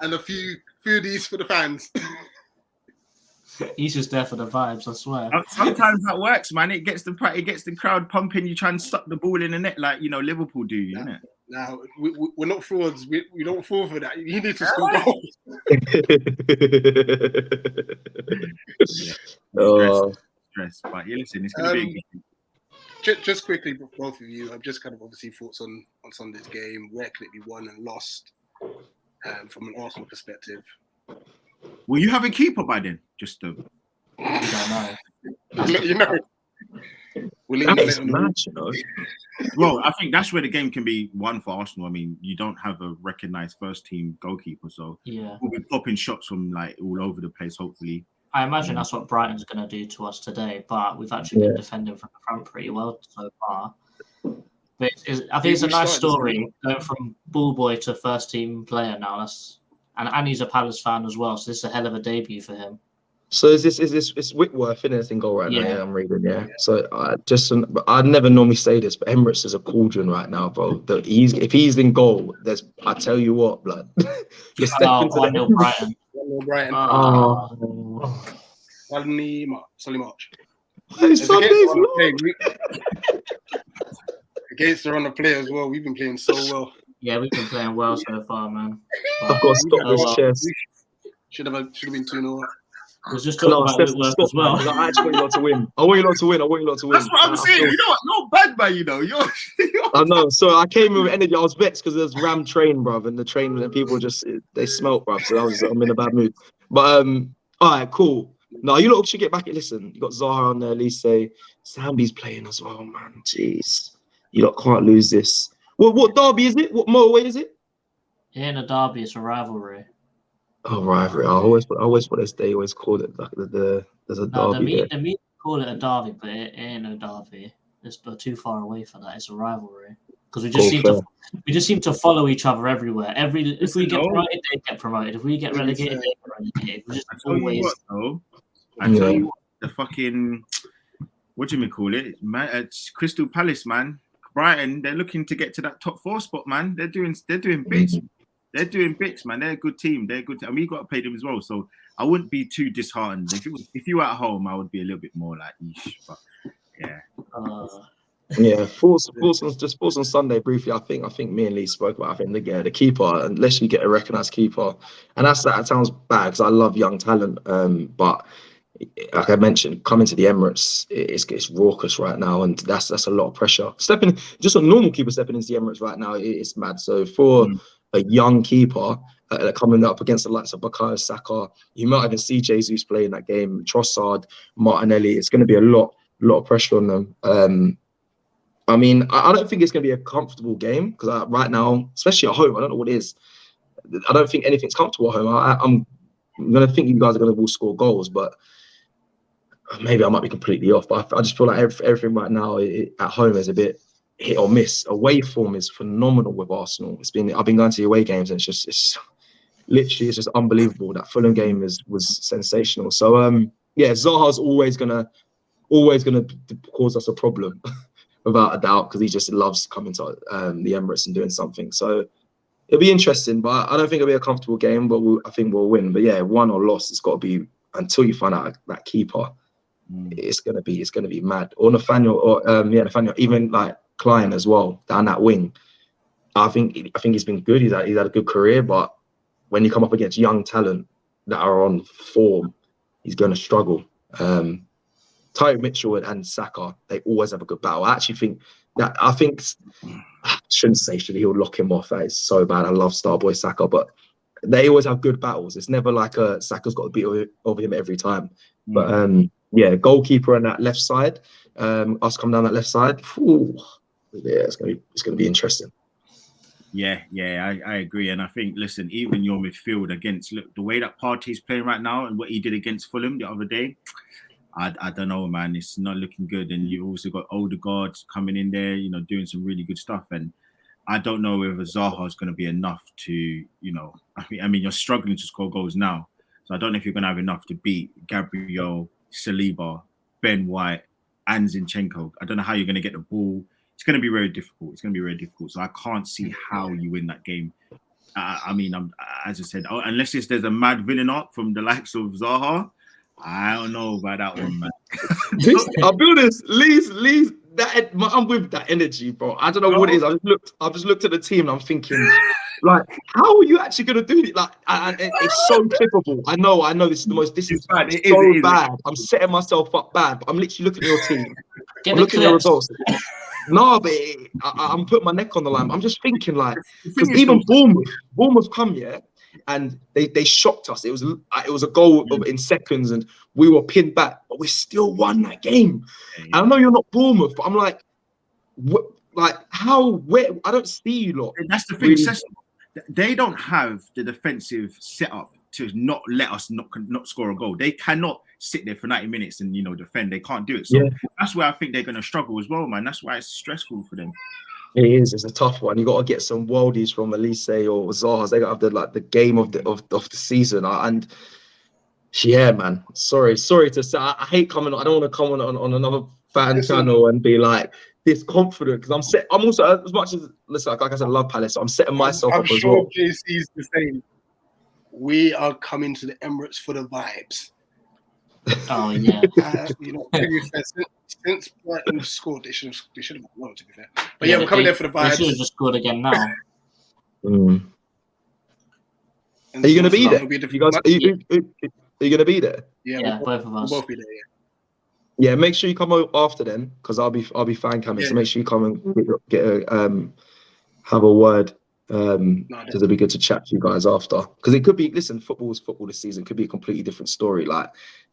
and a few of these for the fans. He's just there for the vibes, I swear. Sometimes that works, man. It gets the crowd pumping. You try and suck the ball in the net like, you know, Liverpool do, isn't it? Now, we're not frauds. We don't fall for that. You need to score goals. Stress. But yeah, listen, it's going to be a good. Just quickly, both of you, I've just kind of obviously thoughts on Sunday's game, where could it be won and lost from an Arsenal perspective. Will you have a keeper by then? Just to... I don't know. You know. That's mad, you know. Well, I think that's where the game can be won for Arsenal. I mean, you don't have a recognised first-team goalkeeper, so we'll be popping shots from like all over the place, hopefully. I imagine that's what Brighton's going to do to us today, but we've actually been defending from the front pretty well so far. But I think it's a nice story going from ball boy to first-team player now. And he's a Palace fan as well, so this is a hell of a debut for him. So is this it's Whitworth in it in goal right now? Yeah, I'm reading. Yeah. So I never normally say this, but Emirates is a cauldron right now, bro. If he's in goal, I tell you what, blood. You're stepping to the Brighton. Solly March. Against the runner player as well. We've been playing so well. Yeah, we've been playing well so far, man. I've got to stop this chest. Should have been 2-0. I was just talking about Whitworth as well. I actually want you lot to win. I want you lot to win. That's what I'm saying. You know what? Not bad, man. You know. I know. So I came with energy. I was vexed because there's Ram train, bruv, and the train and people they smelt, bruv. So I'm in a bad mood. But all right, cool. No, you lot should get back. Listen, you got Zaha on there. Lise, Sambi's playing as well, man. Jeez, you lot can't lose this. What derby is it? What motorway is it? Yeah, in a derby, it's a rivalry. Oh, rivalry. I always what they always call it like there's a derby. The media call it a derby, but it ain't no derby. It's too far away for that. It's a rivalry because we just seem to follow each other everywhere. If we get promoted, they get promoted. If we get relegated, they get relegated. We just always. I tell you what, the fucking what do you call it? Man, it's Crystal Palace, man. Brighton, they're looking to get to that top 4 spot, man. They're doing bits. They're doing bits, man. They're a good team. And we got to pay them as well. So I wouldn't be too disheartened. If you were at home, I would be a little bit more like, eesh. But yeah. Yeah, thoughts on Sunday briefly. I think me and Lee spoke about. I think the keeper, unless you get a recognised keeper, and that sounds bad because I love young talent. But like I mentioned, coming to the Emirates, it's raucous right now, and that's a lot of pressure. Just a normal keeper stepping into the Emirates right now, it's mad. So for a young keeper coming up against the likes of Bukayo Saka, you might even see Jesus play in that game, Trossard, Martinelli. It's going to be a lot of pressure on them. I mean, I don't think it's going to be a comfortable game because right now, especially at home, I don't know what it is. I don't think anything's comfortable at home. I'm going to think you guys are going to all score goals, but maybe I might be completely off. But I just feel like everything right now at home is a bit hit or miss. Away form is phenomenal with Arsenal. I've been going to the away games and it's literally just unbelievable. That Fulham game was sensational. So yeah, Zaha's always gonna cause us a problem. Without a doubt, because he just loves coming to the Emirates and doing something. So it'll be interesting, but I don't think it'll be a comfortable game, but I think we'll win. But yeah, won or lost, it's got to be, until you find out that keeper, it's gonna be mad. Or Nathaniel, Nathaniel, even like Klein as well, down that wing. I think he's been good. He's had a good career, but when you come up against young talent that are on form, he's gonna struggle. Tyreek Mitchell and Saka, they always have a good battle. I shouldn't say he'll lock him off. That is so bad. I love Starboy Saka, but they always have good battles. It's never like Saka's got to beat over him every time. But yeah, goalkeeper on that left side, us coming down that left side. Yeah, it's gonna be interesting. Yeah, I agree. And I think, listen, even your midfield the way that Partey's playing right now and what he did against Fulham the other day, I don't know, man. It's not looking good. And you've also got Odegaard coming in there, doing some really good stuff. And I don't know whether Zaha is going to be enough to, I mean, you're struggling to score goals now. So I don't know if you're going to have enough to beat Gabriel, Saliba, Ben White, and Zinchenko. I don't know how you're going to get the ball. It's going to be very difficult. So I can't see how you win that game. I mean, as I said, unless there's a mad villain arc from the likes of Zaha, I don't know about that one, man. I'll be honest, Lee's that I'm with that energy, bro. I don't know what it is. I've just looked at the team and I'm thinking, like, how are you actually gonna do it? Like, it's so clippable. I know this is bad. It is bad. I'm setting myself up bad, but I'm literally looking at your team. I'm looking at the results. No, but I'm putting my neck on the line. I'm just thinking, like, because even Bournemouth come here. And they shocked us. It was a goal in seconds, and we were pinned back, but we still won that game. And I know you're not Bournemouth, but I'm like, how? Where? I don't see you lot. And that's the thing. Really. They don't have the defensive setup to not let us not score a goal. They cannot sit there for 90 minutes and defend. They can't do it. So that's where I think they're going to struggle as well, man. That's why it's stressful for them. It is. It's a tough one. You got to get some worldies from Elise or Zaha. They got to have the game of the season. And yeah, man. Sorry to say. I hate coming. I don't want to come on another fan channel and be like this confident because I'm also, as much as listen, like I said, I love Palace. So I'm setting myself up as well. I'm sure JC's the same. We are coming to the Emirates for the vibes. Oh yeah. Since Brighton scored, they should have won, to be fair. But yeah, we're coming there for the vibes. They should have just scored again now. Are you going to be there? You guys, are you going to be there? Yeah, both of us. We'll both be there. Yeah. Yeah, make sure you come after then, because I'll be fan camming. So make sure you come and have a word. Because it'll be good to chat to you guys after. Because it could be, listen, football is football this season. It could be a completely different story. Like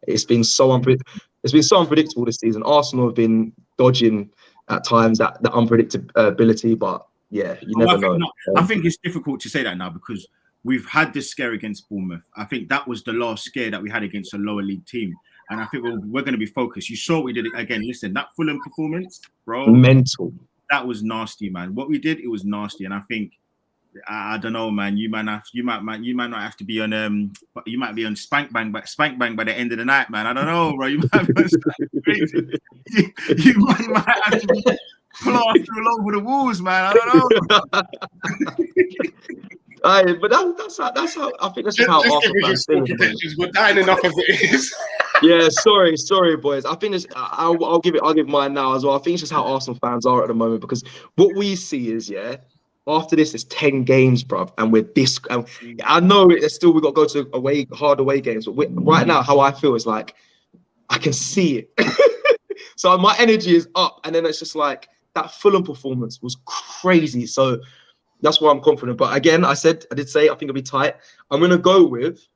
it's been so unpredictable this season. Arsenal have been dodging at times that unpredictability, but yeah, you never know. I think it's difficult to say that now because we've had this scare against Bournemouth. I think that was the last scare that we had against a lower league team. And I think we're going to be focused. You saw what we did again. Listen, that Fulham performance, bro. Mental. That was nasty, man. What we did, it was nasty. And I think I don't know, man. You might not have to be on you might be on spank bang by the end of the night, man. I don't know, bro. You might be on you might have to be plastered all over the walls, man. I don't know. But that's how I think that's just how Arsenal fans feel. We're dying enough as it is. Yeah, sorry, boys. I think I'll give mine now as well. I think it's just how Arsenal fans are at the moment, because what we see is, after this is 10 games, bruv, and we're this. I know it's still we got to go to hard away games, but right now, how I feel is like I can see it. So my energy is up, and then it's just like that Fulham performance was crazy. So that's why I'm confident. But again, I did say I think it'll be tight. I'm gonna go with.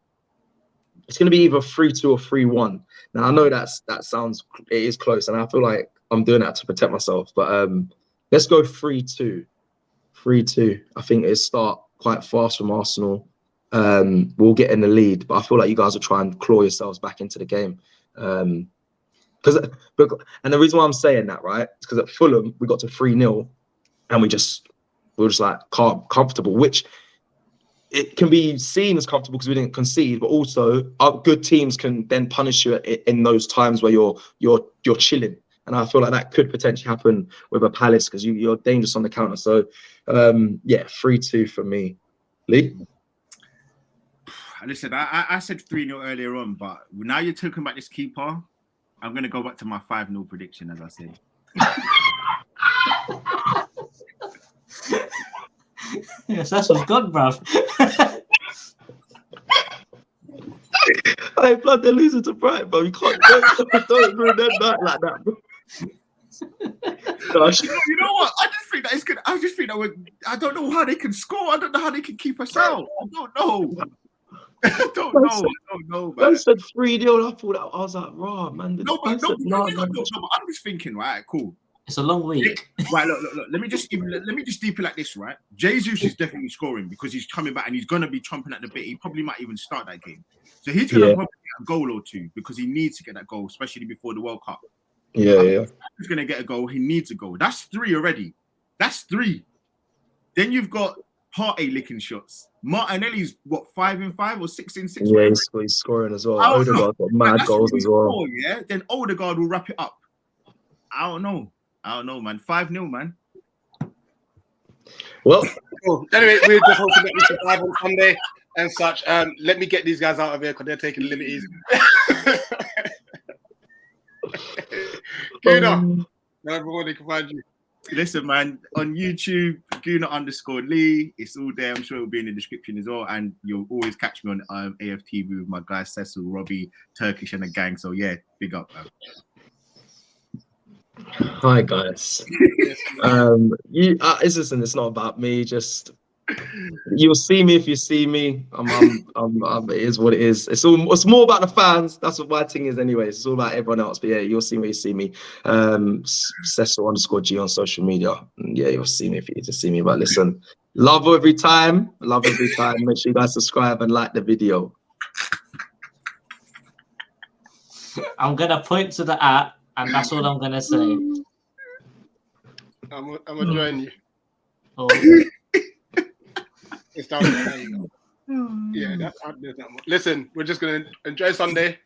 It's gonna be either 3-2 or 3-1. Now I know it is close, and I feel like I'm doing that to protect myself. But let's go 3-2. 3-2. I think it'll start quite fast from Arsenal. We'll get in the lead, but I feel like you guys will try and claw yourselves back into the game. And the reason why I'm saying that, right, is because at Fulham we got to 3-0, and we were just like comfortable, which it can be seen as comfortable because we didn't concede, but also our good teams can then punish you in those times where you're chilling. And I feel like that could potentially happen with a Palace because you're dangerous on the counter. So, 3-2 for me. Lee? Listen, I said 3-0 earlier on, but now you're talking about this keeper, I'm going to go back to my 5-0 prediction, as I said. Yes, that's what's good, bruv. Hey, blood, they're losing to Brighton, bro. You can't don't ruin their night like that, bro. Gosh. You know what? I just think that it's good. I just think that I don't know how they can score. I don't know how they can keep us out. I don't know. I don't know, man. I said 3-0. I thought that I was like, raw, man. I'm just thinking, right? Cool. It's a long week. Right, look. Let me just deep it like this, right? Jesus is definitely scoring because he's coming back and he's gonna be chomping at the bit. He probably might even start that game. So he's gonna probably get a goal or two because he needs to get that goal, especially before the World Cup. Yeah. He's gonna get a goal. He needs a goal. That's 3 already. That's 3. Then you've got Partey licking shots. Martinelli's what 5 in 5 or 6 in 6. Yeah, he's scoring as well. Odegaard got mad goals as well. Yeah. Then Odegaard will wrap it up. I don't know, man. 5-0, man. Well, anyway, we're just hoping that we survive on Sunday and such. Let me get these guys out of here because they're taking the liberties. Guna, everyone they can find you. Listen, man, on YouTube, Guna_Lee. It's all there. I'm sure it'll be in the description as well. And you'll always catch me on AFTV with my guys Cecil, Robbie, Turkish, and the gang. So yeah, big up, man. Hi guys. It's not about me. Just you'll see me if you see me. It is what it is. It's more about the fans. That's what my thing is, anyways. It's all about everyone else. But yeah, you'll see me. You see me. Cecil_G on social media. Yeah, you'll see me if you need to see me. But listen, love every time. Make sure you guys subscribe and like the video. I'm gonna point to the app. And that's all I'm gonna say. I'm gonna join you. Oh. It's down there. There you go. Yeah, there's that much. Listen, we're just gonna enjoy Sunday.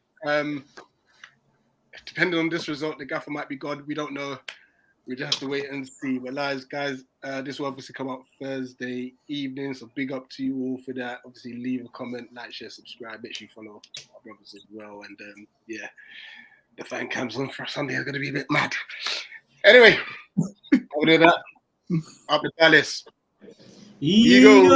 Depending on this result, the gaffer might be gone. We don't know. We just have to wait and see. But guys, this will obviously come out Thursday evening. So big up to you all for that. Obviously, leave a comment, like, share, subscribe. Make sure you follow our brothers as well. And yeah. The fan cams on for Sunday are going to be a bit mad. Anyway, over there, up the Palace. Eagles!